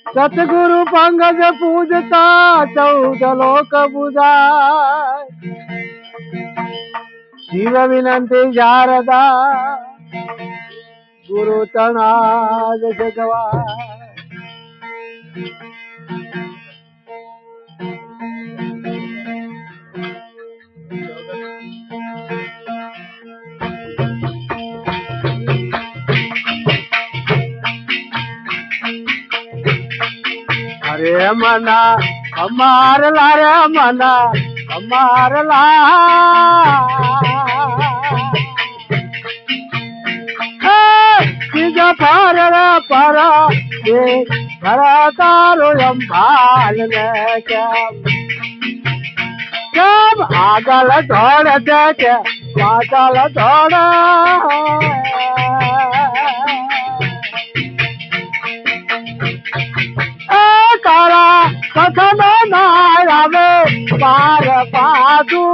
सतगुरु पंकज पूजता 14 लोक बुधाय शिव विनंती शारदा गुरु तणाज जगवा अरे मना हमार ला रे मना हमार ला तीजा पार रे पर ये भरा तारो संभाल में क्या आगल दौड़ दे पागल दौड़ तारा कथन नारावे पार पादू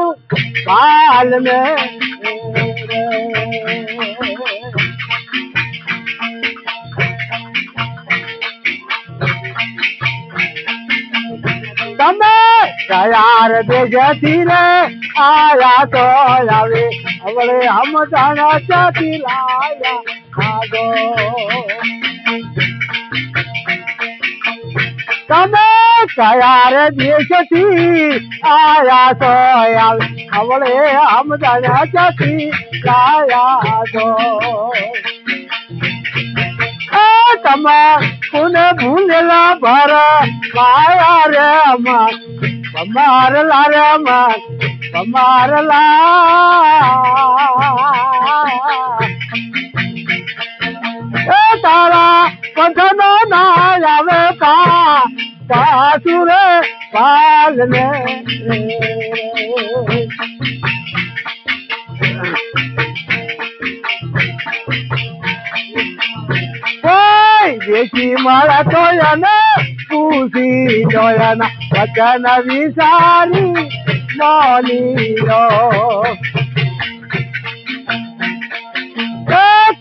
पाल में तमे तैयार देजती रे आया तो आवे अवले हम जाना चाहती लाया आगो तमे तैयार देजती आया तो आवे अवले हम जाना चाहती लाया तो तमा पुने भूलेला भर माया रे अमर कमार ला रे अमर कमार ला तारा कथन ना आवे पासुर पाल में देखी मारा तोयना पूसी जोयना वचन विसारी मौनी रो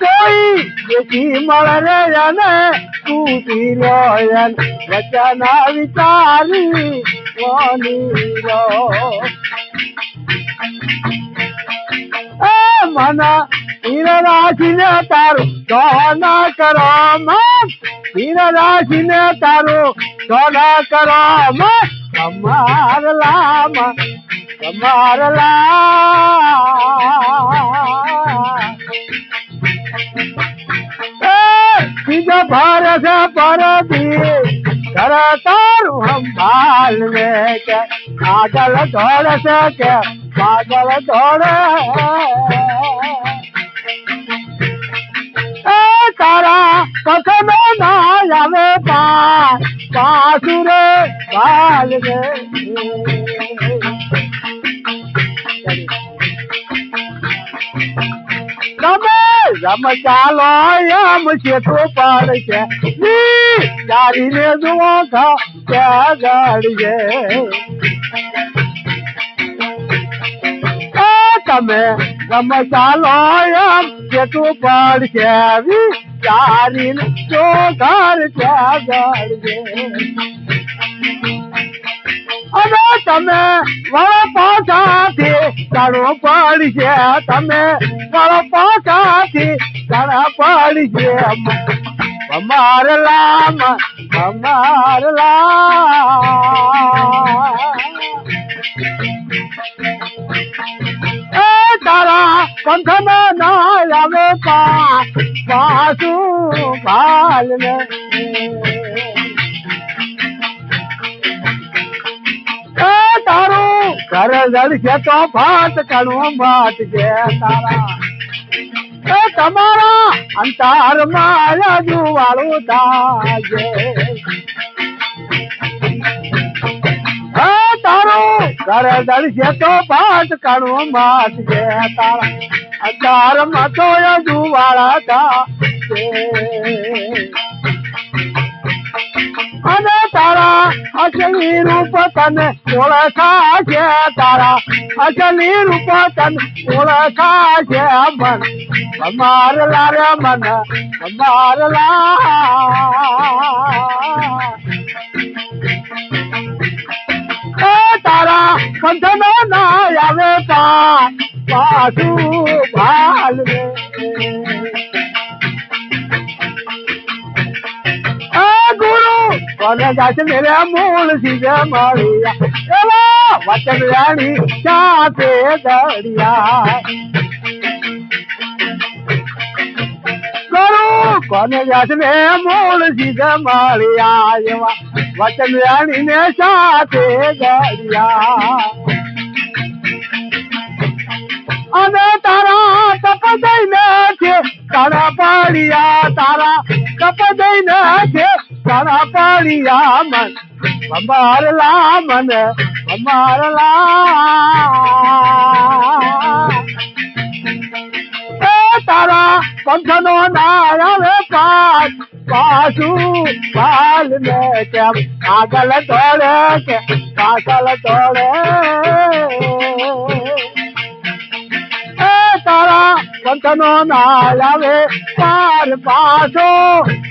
कोई देखी मारा रे जाने पूसी लोयन वचन विसारी मौनी रो मना हीर राशि ने तारो सोना करो मत हीर राशि ने तारो सोना करो मत कमार ला सीधा भारत पर दिए कर तारू हम बाल में के पागल दौड़ से के पागल दौड़ तारा कखनो ना आवे पासुर बाल में रम चालो यम से तो पार के जारी ने दुआ का क्या गाड़िए तमे रम चालो यम से तो पार के जारी ने जो घर क्या गाड़िए अरे तमे वड़ा पाचा थी तारो पड़ी से तमे वड़ा पाचा थी तारा पड़ी से हमार लाम तारा कंठन ना आवे पासू बाल में तारो घर जड़ से तो फाट कणु बाट के तारा तमारा अंतार माया जुवाड़ू दागे तारो घर जड़ से तो फाट कणु बाट के तारा अंतार मतो जुवाड़ा दागे अने तारा असली रूप तन ओळखा छे तारा असली रूप तन ओळखा छे मन हमार ला रे मन हमार ला પંથનો ના આવે પાછું ભાલ રે ગુરુ કોને જાશે મેરે મૂળ સીધે મળ્યા એવા વચન રાણી સાથે દડિયા ગુરુ કોને જાશે મે મૂળ સીધે મળ્યા એવા વચન રાણી ને સાથે દડિયા અને તારા તપ દઈને છે તારા પાડિયા તારા તપ દઈને છે તારા પાડિયા મન અમારલા મન અમારલા તારા પંથનો ના આવે પાછું પાલ ને કેમ આગળ દોડે કે પાછળ દોડે તારા પંથનો ના આવે પાર પાછો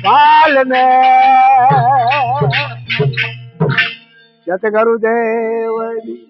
પાલ ને જત ગુરુદેવ